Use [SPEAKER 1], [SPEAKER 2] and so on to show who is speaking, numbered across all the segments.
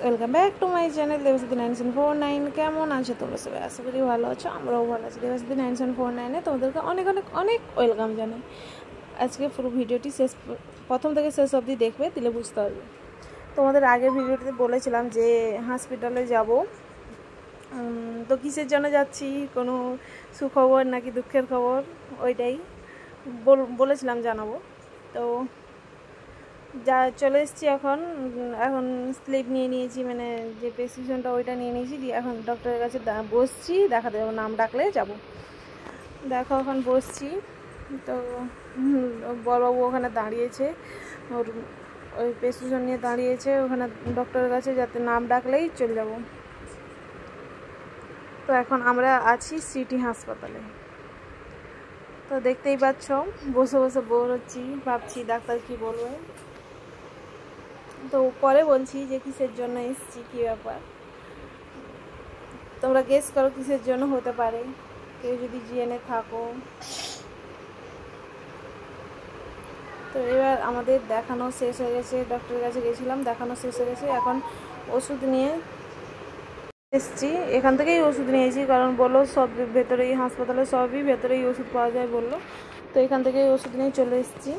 [SPEAKER 1] Welcome back to my channel Debashree 9749। কেমন আছো তোমরা সবাই? আশা করি ভালো আছো, আমরাও ভালো আছি। দেবশ্রী 9749-এ তোমাদেরকে অনেক অনেক অনেক ওয়েলকাম জানাই। আজকে পুরো ভিডিওটি প্রথম থেকে শেষ অবধি দেখবে, দিলে বুঝতে পারবে। তোমাদের আগের ভিডিওটিতে বলেছিলাম যে হসপিটালে যাব, তো কিসের জন্য যাচ্ছি, কোনো সুখবর নাকি দুঃখের খবর, ওইটাই বলেছিলাম জানাবো। তো যা চলে এসেছি, এখন স্লিপ নিয়ে নিয়েছি, মানে যে প্রেসক্রিপশনটা ওইটা নিয়ে নিয়েছি, দিয়ে এখন ডক্টরের কাছে বসছি, দেখাতে যাবো, নাম ডাকলে যাব। দেখো এখন বসছি, তো বড়বাবু ওখানে দাঁড়িয়েছে, ওর ওই প্রেসক্রিপশন নিয়ে দাঁড়িয়েছে ওখানে ডক্টরের কাছে, যাতে নাম ডাকলেই চলে যাব। তো এখন আমরা আছি সিটি হাসপাতালে। তো দেখতেই পাচ্ছ, বসে বসে বোর হচ্ছি, ভাবছি ডাক্তার কি বলবে। তো পরে বলছি যে কিসের জন্য এসেছি, কী ব্যাপার, তোমরা গেস করো কিসের জন্য হতে পারে, কেউ যদি জেনে থাকো। তো এবার আমাদের দেখানো শেষ হয়ে গেছে, ডক্টরের কাছে গেছিলাম, দেখানো শেষ হয়ে গেছে। এখন ওষুধ নিয়ে এসেছি, এখান থেকেই ওষুধ নিয়েছি, কারণ বললো সব ভেতরেই, হাসপাতালে সবই ভেতরেই ওষুধ পাওয়া যায় বললো। তো এখান থেকেই ওষুধ নিয়ে চলে এসেছি।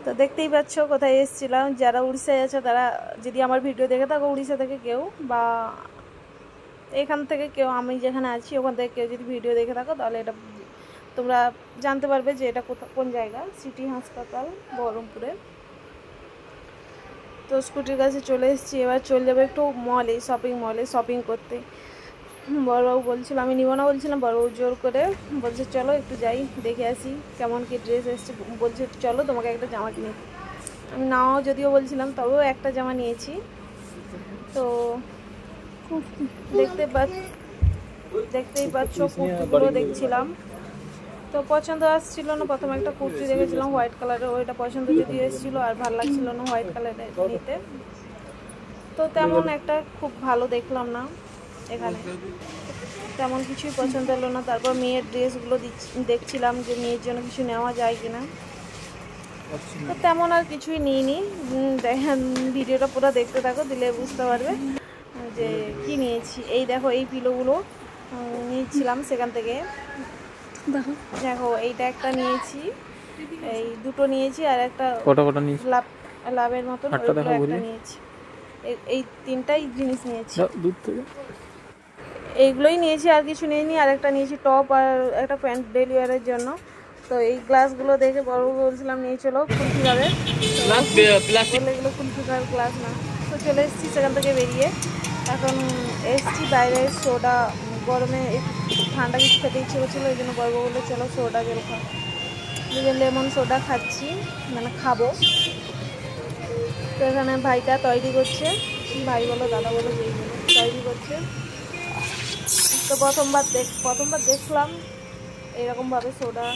[SPEAKER 1] তো দেখতেই পাচ্ছ কোথায় এসেছিলাম। যারা উড়িষ্যায় আছে তারা যদি আমার ভিডিও দেখে থাকো, উড়িষ্যা থেকে কেউ বা এখান থেকে কেউ, আমি যেখানে আছি ওখান থেকে কেউ যদি ভিডিও দেখে থাকো, তাহলে এটা তোমরা জানতে পারবে যে এটা কোন জায়গা, সিটি হাসপাতাল বহরমপুরে। তো স্কুটির কাছে চলে এসেছি, এবার চলে যাবো একটু মলে, শপিং মলে শপিং করতে। বড়বাবু বলছিল আমি নিব না, বলছিলাম, বড়বাবু জোর করে বলছে চলো একটু যাই, দেখে আসি কেমন কি ড্রেস এসছে। বলছে চলো তোমাকে একটা জামা কিনে, আমি নাও যদিও বলছিলাম, তবেও একটা জামা নিয়েছি। তো দেখতেই পাচ্ছ কুর্তিগুলো দেখছিলাম, তো পছন্দ আসছিল না। প্রথমে একটা কুর্তি দেখেছিলাম হোয়াইট কালারের, ওইটা পছন্দ যদি এসেছিলো, আর ভালো লাগছিল না হোয়াইট কালারের নিতে। তো তেমন একটা খুব ভালো দেখলাম না, এখানে তেমন কিছুই পছন্দ হলো না। তারপর মেয়ের ড্রেসগুলো দেখছিলাম যে মেয়ের জন্য কিছু নেওয়া যায় কিনা, তো তেমন আর কিছুই নিইনি। দেখেন ভিডিওটা পুরো দেখতে থাকো, দিলে বুঝতে পারবে যে কি নিয়েছি। এই দেখো, এই পিলোগুলো নিয়েছিলাম সেখান থেকে। দেখো এইটা একটা নিয়েছি, এই দুটো নিয়েছি, আর একটা লাভের মতন একটা নিয়েছি। এই তিনটাই জিনিস নিয়েছি, এইগুলোই নিয়েছি, আর কিছু নিইনি। আর একটা নিয়েছি টপ আর একটা প্যান্ট ডেলি ওয়ারের জন্য। তো এই গ্লাসগুলো দেখে বড় বলছিলাম নিয়ে চলো, কুলফি খাবে, বললে এগুলো কুলফি খাওয়ার গ্লাস না। তো চলে এসেছি সেখান থেকে বেরিয়ে, এখন এসেছি বাইরে। সোডা গরমে ঠান্ডা কিছু খেতে ইচ্ছে করছিলো, ওই জন্য বড় বললো চলো সোডা জল খাও। লেমন সোডা খাচ্ছি, মানে খাবো। তো এখানে ভাইটা তৈরি করছে, ভাই বলো দাদা বলো যেই বলো, তৈরি করছে। তো প্রথমবার দেখলাম এরকমভাবে সোডা,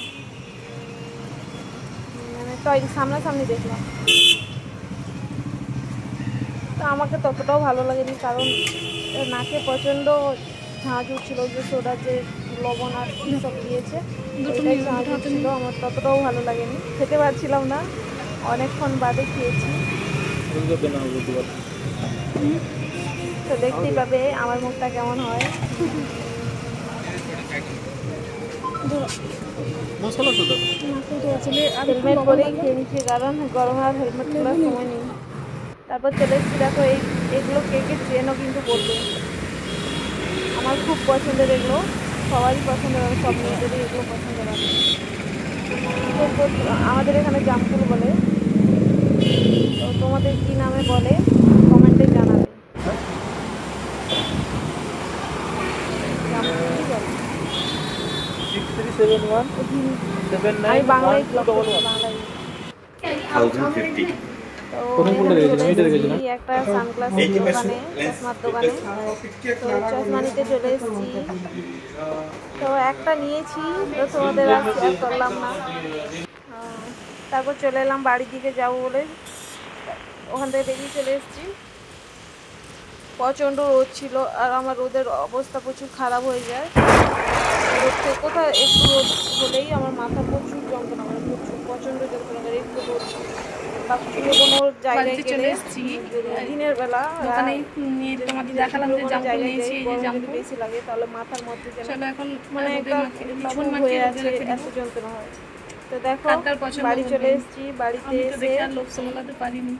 [SPEAKER 1] মানে তৈরি সামনাসামনি দেখলাম। তো আমাকে ততটাও ভালো লাগেনি, কারণ নাকে প্রচণ্ড ঝাঁঝ উঠছিল, যে সোডা যে লবণ আর সব দিয়েছে ওইটাই ঝাঁঝ উঠছিল, আমার ততটাও ভালো লাগেনি, খেতে পারছিলাম না, অনেকক্ষণ বাদে খেয়েছি। তো দেখতেই পাবে আমার মুখটা কেমন হয়। হেলমেট পরেই খেয়ে নিচ্ছি, কারণ গরমে আর হেলমেট তোলার সময় নেই। তারপর চলে এসেছি, দেখো এগুলো কে চেনও কিন্তু বলবে, আমার খুব পছন্দের এগুলো, সবারই পছন্দ হবে, সব মেয়েদেরই এগুলো পছন্দ হবে। আমাদের এখানে জামফুল বলে, তো তোমাদের কী নামে বলে কমেন্টে জানাবে। আমি বাংলায় একটা সানগ্লাসের দোকানে, চশমার দোকানে, তো চশমা নিতে চলে এসেছি। তো একটা নিয়েছি, তো তোমাদের আর শেয়ার করলাম না। তারপর চলে এলাম বাড়ির দিকে যাবো বলে, ওখান থেকে বেরিয়ে চলে এসেছি। প্রচণ্ড রোদ ছিল, আর আমার রোদের অবস্থা প্রচুর খারাপ হয়ে যায়। রোদ থেকে কোথাও একটু রোদ হলেই আমার মাথা প্রচুর যন্ত্রণা করে, প্রচণ্ড যন্ত্রণা করে। একটু রোদ বা কোনো জায়গায়
[SPEAKER 2] চলে
[SPEAKER 1] গেলে
[SPEAKER 2] এসেছি
[SPEAKER 1] দিনের বেলা
[SPEAKER 2] দোকানে নিয়ে তোমাদের দেখালাম যে জাম্পু নিয়েছি, এই যে জাম্পু
[SPEAKER 1] বেশি লাগে তাহলে মাথার মধ্যে যেন
[SPEAKER 2] চলো এখন
[SPEAKER 1] মানে একটা
[SPEAKER 2] ভীষণ
[SPEAKER 1] হয়ে
[SPEAKER 2] মাখিয়ে
[SPEAKER 1] আছে, এত যন্ত্রণা হয়। তো দেখো বাড়ি চলে এসেছি, বাড়িতে
[SPEAKER 2] আমি তো
[SPEAKER 1] এসে
[SPEAKER 2] দেখে আর লোভ সামলাতে পারিনি।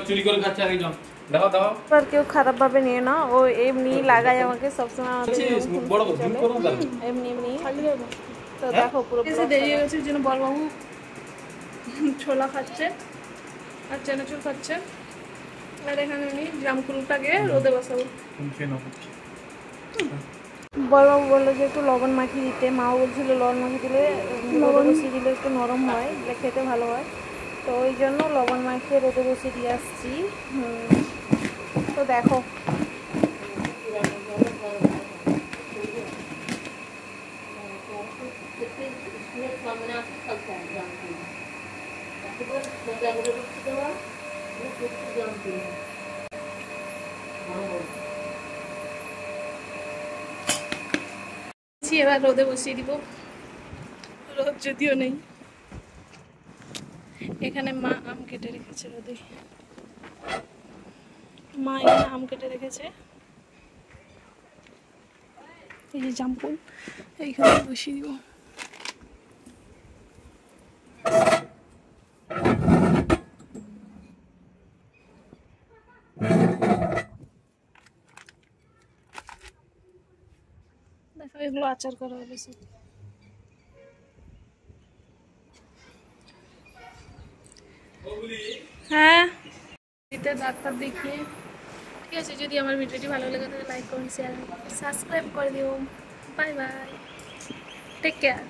[SPEAKER 3] চুরি করে খাচ্ছে আরেকজন, দাও দাও।
[SPEAKER 1] আর কেউ খারাপ ভাবে নিয়ে না, ও এমনি লাগায় আমাকে সবসময়, এমনি এমনি। তো দেখো পুরো
[SPEAKER 2] এসে দেরি হয়ে গেছে, জন্য বড়বাবু ছোলা খাচ্ছে আর চানাচুর খাচ্ছে, আর এখানে আমি জামকুলটাকে রোদে বসাবো।
[SPEAKER 1] বড়বাবু বললো যে একটু লবণ মাখিয়ে দিতে, মাও বলছিল লবণ মাখিয়ে দিলে রোদে বসিয়ে দিলে একটু নরম হয়, দিলে খেতে ভালো হয়। তো ওই জন্য লবণ মাখিয়ে রোদে বসিয়ে দিয়ে আসছি। তো দেখো
[SPEAKER 2] এবার রোদে বসিয়ে দিব, রোদ যদিও নেই। এখানে মা আম কেটে রেখেছে রোদে, মা এখানে আম কেটে রেখেছে, এই যে জামপুল এইখানে বসিয়ে দিব। দেখো এগুলো আচার করা হলো সব। হ্যাঁ ডাক্তার দেখিয়ে ঠিক আছে। যদি আমার ভিডিওটি ভালো লাগে তাহলে লাইক কমেন্ট শেয়ার সাবস্ক্রাইব করে দিও। Bye bye, take care.